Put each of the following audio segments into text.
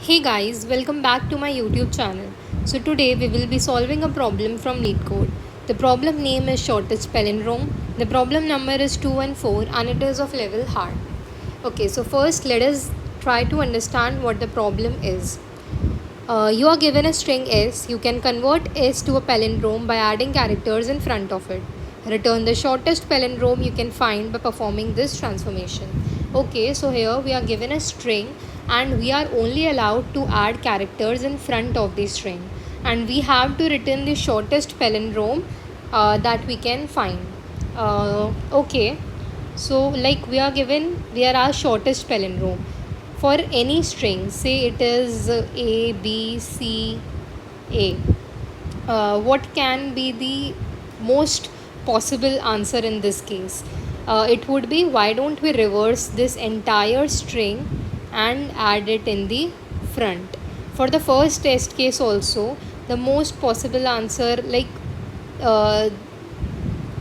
Hey guys, welcome back to my YouTube channel. So today we will be solving a problem from LeetCode. The problem name is shortest palindrome. The problem number is 214 and it is of level hard. Okay, so first let us try to understand what the problem is. You are given a string S. You can convert S to a palindrome by adding characters in front of it. Return the shortest palindrome you can find by performing this transformation. Okay, so here we are given a string and we are only allowed to add characters in front of the string. And we have to return the shortest palindrome that we can find. Okay, so like we are our shortest palindrome for any string, say it is a b c a. What can be the most possible answer in this case? It would be, why don't we reverse this entire string and add it in the front? For the first test case also, the most possible answer, uh,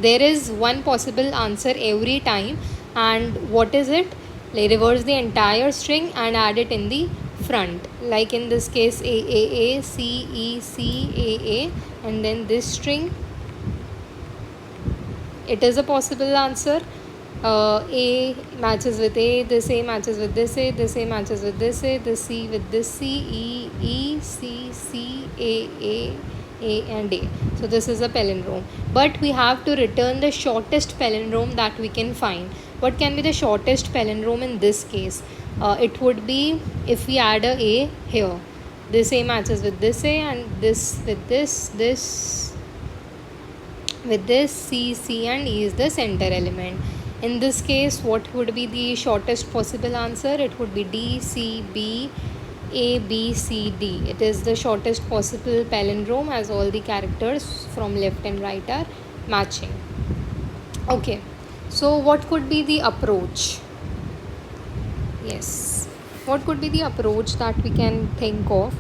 there is one possible answer every time, and what is it? Like, reverse the entire string and add it in the front, like in this case a c e c a, and then this string, it is a possible answer. A matches with A, this A matches with this A, this A matches with this A, this C with this C, E, C, C, A and A. So this is a palindrome. But we have to return the shortest palindrome that we can find. What can be the shortest palindrome in this case? It would be, if we add a here, this A matches with this A and this with this with this C and E is the center element. In this case, what would be the shortest possible answer? It would be D, C, B, A, B, C, D. It is the shortest possible palindrome as all the characters from left and right are matching. Okay, so what could be the approach? Yes, what could be the approach that we can think of?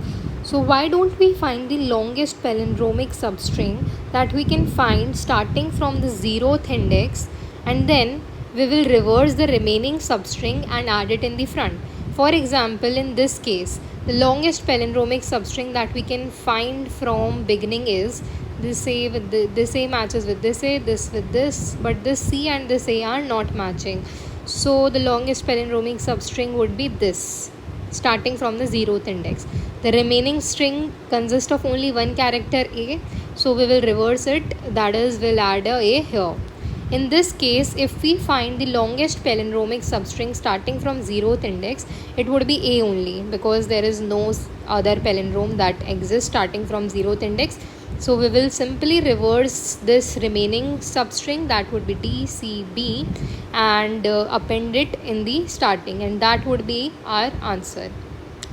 So why don't we find the longest palindromic substring that we can find starting from the 0th index, and then we will reverse the remaining substring and add it in the front. For example, in this case, the longest palindromic substring that we can find from beginning is this A with this A matches with this A, this with this, but this C and this A are not matching. So the longest palindromic substring would be this, starting from the 0th index. The remaining string consists of only one character A, so we will reverse it, that is, we'll add a A here. In this case, if we find the longest palindromic substring starting from 0th index, it would be A only, because there is no other palindrome that exists starting from 0th index. So we will simply reverse this remaining substring, that would be D, C, B, and append it in the starting, and that would be our answer.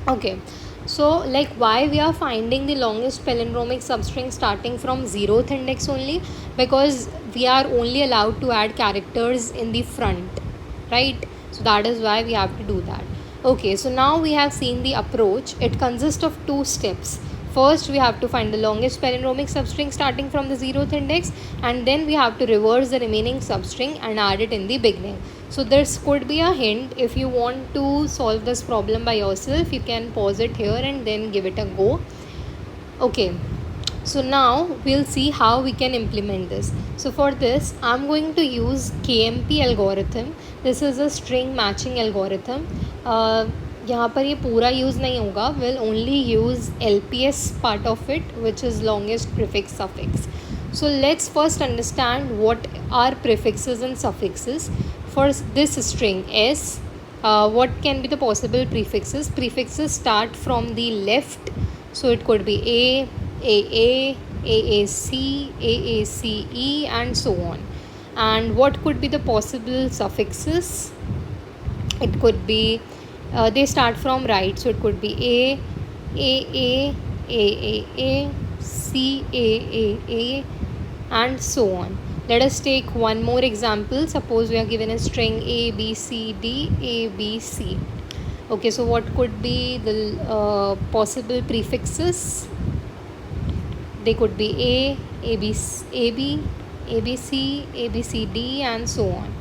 Okay, so like, why we are finding the longest palindromic substring starting from 0th index only? Because we are only allowed to add characters in the front, right? So that is why we have to do that. Okay, so now we have seen the approach. It consists of two steps. First, we have to find the longest palindromic substring starting from the 0th index, and then we have to reverse the remaining substring and add it in the beginning. So this could be a hint. If you want to solve this problem by yourself, you can pause it here and then give it a go. Okay, so now we'll see how we can implement this. So for this, I'm going to use KMP algorithm. This is a string matching algorithm. यहाँ पर ये पूरा use नहीं होगा. We'll only use LPS part of it, which is longest prefix suffix. So let's first understand what are prefixes and suffixes. For this string S, what can be the possible prefixes? Prefixes start from the left, so it could be A, AA, AAC, AACE, and so on. And what could be the possible suffixes? It could be, they start from right, so it could be A, AA, AAA, CAAA, and so on. Let us take one more example. Suppose we are given a string A, B, C, D, A, B, C. Okay, so what could be the possible prefixes? They could be A, AB, AB, ABC, ABCD, and so on.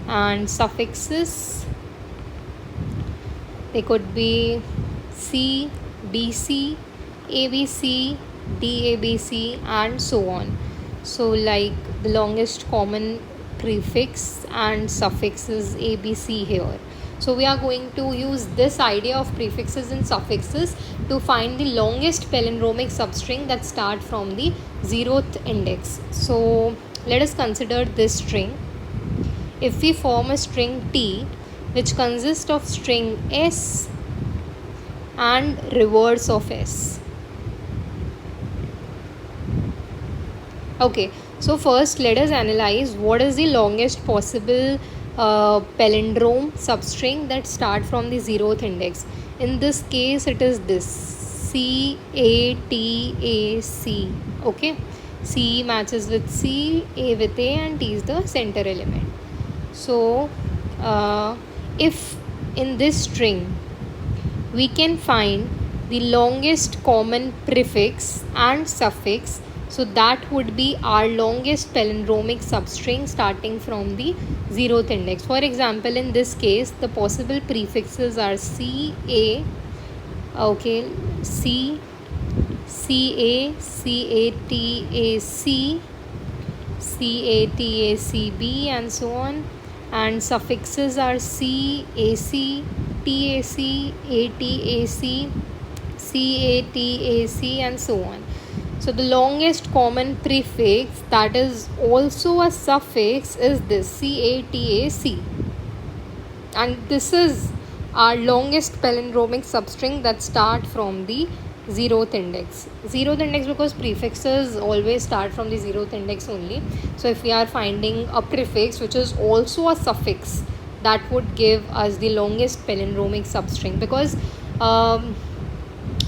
And suffixes, they could be C, BC, ABC, DABC, and so on. So like the longest common prefix and suffix is ABC here. So we are going to use this idea of prefixes and suffixes to find the longest palindromic substring that start from the 0th index. So let us consider this string. If we form a string T which consists of string S and reverse of S. Okay, so first let us analyze what is the longest possible palindrome substring that start from the 0th index. In this case it is this CATAC. Okay, C matches with C, A with A, and T is the center element. So if in this string we can find the longest common prefix and suffix, so that would be our longest palindromic substring starting from the 0th index. For example, in this case the possible prefixes are CA, okay, C, CA, CATAC, CATACB, and so on. And suffixes are CAC, TAC, ATAC, CATAC, and so on. So the longest common prefix that is also a suffix is this CATAC, and this is our longest palindromic substring that start from the 0th index. 0th index because prefixes always start from the 0th index only. So if we are finding a prefix which is also a suffix, that would give us the longest palindromic substring, because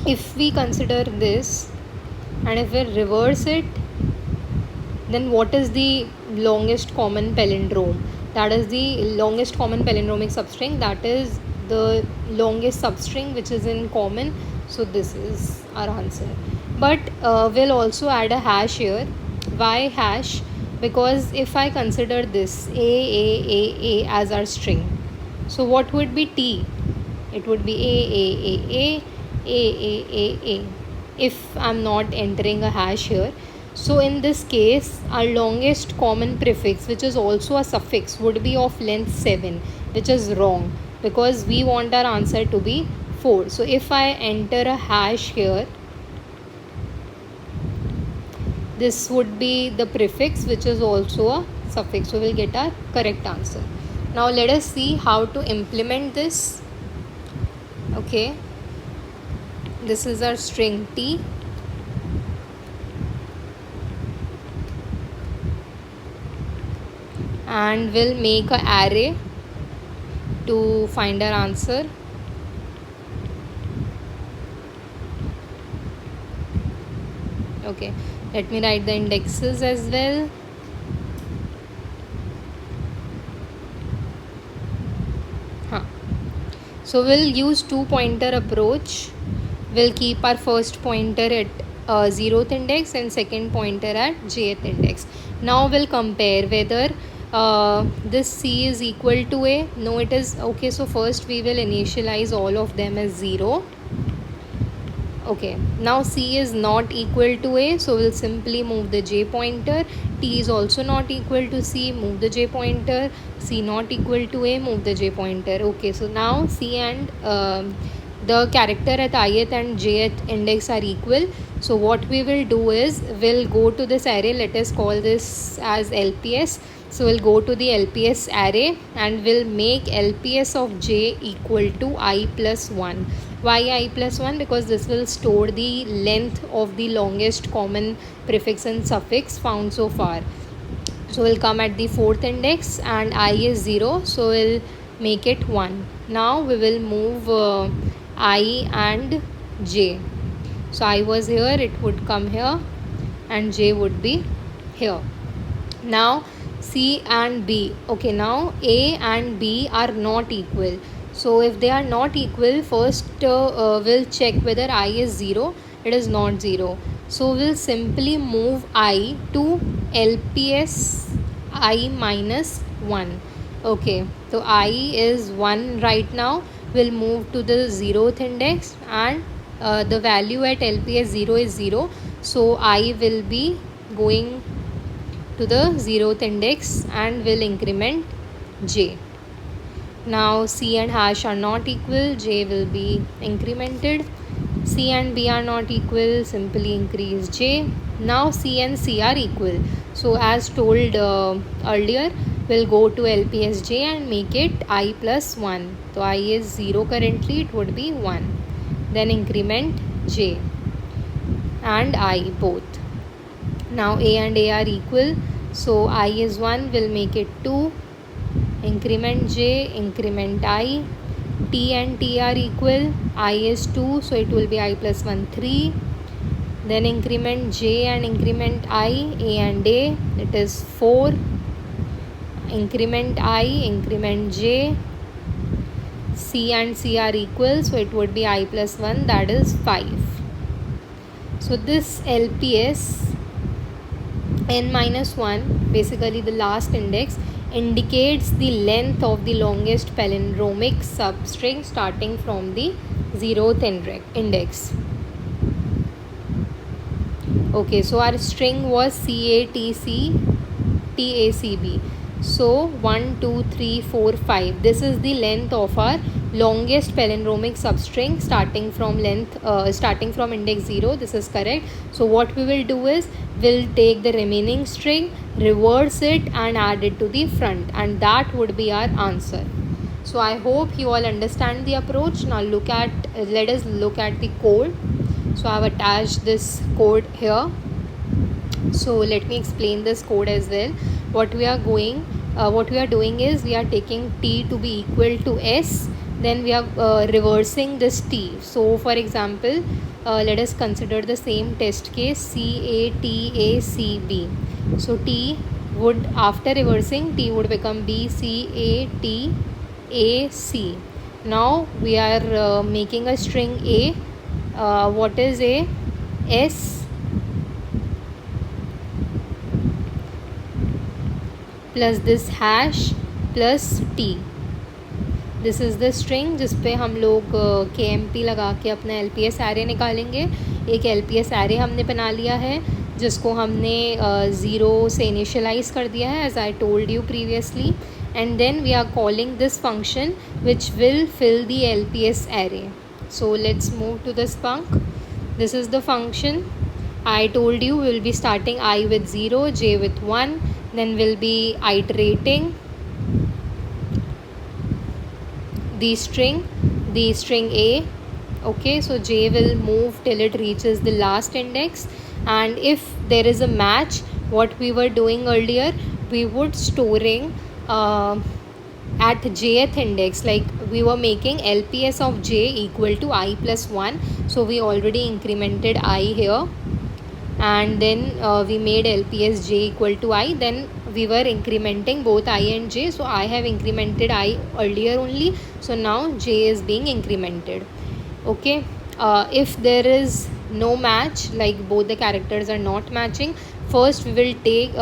if we consider this and if we reverse it, then what is the longest common palindrome? That is the longest common palindromic substring, that is the longest substring which is in common. So this is our answer. But we'll also add a hash here. Why hash? Because if I consider this A as our string, so what would be T? It would be A. If I'm not entering a hash here. So in this case, our longest common prefix, which is also a suffix, would be of length 7, which is wrong because we want our answer to be 4. So if I enter a hash here, this would be the prefix which is also a suffix. So we'll get our correct answer. Now let us see how to implement this. Okay, this is our string T. And we'll make an array to find our answer. Okay, let me write the indexes as well. So we'll use 2-pointer approach. We'll keep our first pointer at 0th index and second pointer at jth index. Now we'll compare whether this C is equal to A. No, it is. Okay, so first we will initialize all of them as 0. Okay, now C is not equal to A, so we'll simply move the J pointer. T is also not equal to C, move the J pointer. C not equal to A, move the J pointer. Okay, so now C and the character at ith and jth index are equal. So what we will do is we'll go to this array. Let us call this as LPS. So we'll go to the LPS array and we'll make LPS of J equal to I plus 1. Why I plus 1? Because this will store the length of the longest common prefix and suffix found so far. So we'll come at the 4th index and I is 0. So we'll make it 1. Now we will move I and J. So I was here, it would come here, and J would be here. Now C and B. Okay, now A and B are not equal. So if they are not equal, first we'll check whether I is 0. It is not 0. So we'll simply move I to LPS I minus 1. Okay, so I is 1 right now. will move to the 0th index, and the value at LPS 0 is 0, so I will be going to the 0th index and will increment j. Now C and hash are not equal, j will be incremented. C and B are not equal, simply increase j. Now C and C are equal, so as told earlier, we'll go to LPSJ and make it I plus 1. So I is 0 currently, it would be 1. Then increment j and I both. Now A and A are equal, so I is 1, will make it 2. Increment j, increment I. T and T are equal, I is 2, so it will be I plus 1, 3. Then increment j and increment I, A and A, it is 4. Increment I, increment j. C and C are equal, so it would be I plus 1, that is 5. So this LPS n minus 1, basically the last index, indicates the length of the longest palindromic substring starting from the 0th index. Okay, so our string was CATC TACB. So 1, 2, 3, 4, 5. This is the length of our longest palindromic substring starting from index 0. This is correct. So what we will do is we'll take the remaining string, reverse it and add it to the front, and that would be our answer. So I hope you all understand the approach. Now let us look at the code. So I have attached this code here. So let me explain this code as well. What we are doing is we are taking t to be equal to s, then we are reversing this t. So for example, let us consider the same test case, CATACB. So t would, after reversing, t would become BCATAC. Now we are making a string a. What is a? S plus this hash plus T. This is the string जिस पे हम लोग KMP लगा के अपना LPS array निकालेंगे. एक LPS array हमने बना लिया है जिसको हमने 0 से इनिशियलाइज़ कर दिया है, as I told you previously. And then we are calling this function which will fill the LPS array. So let's move to this punk. This is the function. I told you we will be starting I with 0, j with 1, then we'll be iterating the string A. Okay, so j will move till it reaches the last index, and if there is a match, what we were doing earlier, we would storing at jth index, like we were making LPS of j equal to I plus 1. So we already incremented I here, and then we made LPS j equal to I. Then we were incrementing both I and j. So I have incremented I earlier only, so now j is being incremented. Okay, if there is no match, like both the characters are not matching, first we will take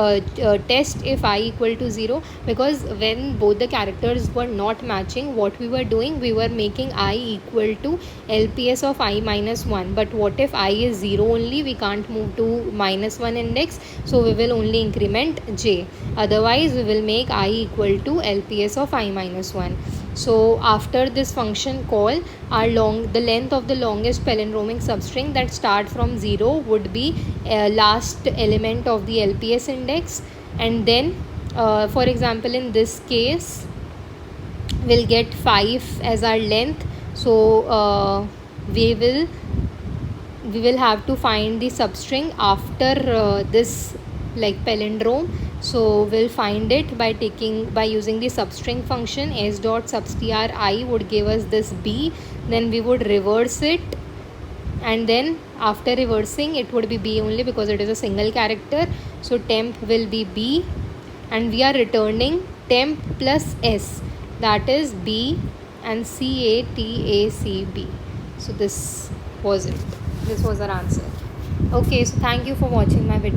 test if I equal to 0, because when both the characters were not matching, what we were doing, we were making I equal to LPS of I minus 1. But what if I is 0 only, we can't move to minus 1 index, so we will only increment j. Otherwise we will make I equal to LPS of I minus 1. So after this function call, the length of the longest palindromic substring that start from 0 would be last element of the LPS index. And then for example, in this case we'll get 5 as our length. So we will have to find the substring after this like palindrome. So we'll find it by using the substring function. S dot substr I would give us this b, then we would reverse it, and then after reversing it would be b only because it is a single character. So temp will be b, and we are returning temp plus s, that is b and CATACB. So this was it. This was our answer. Okay, so thank you for watching my video.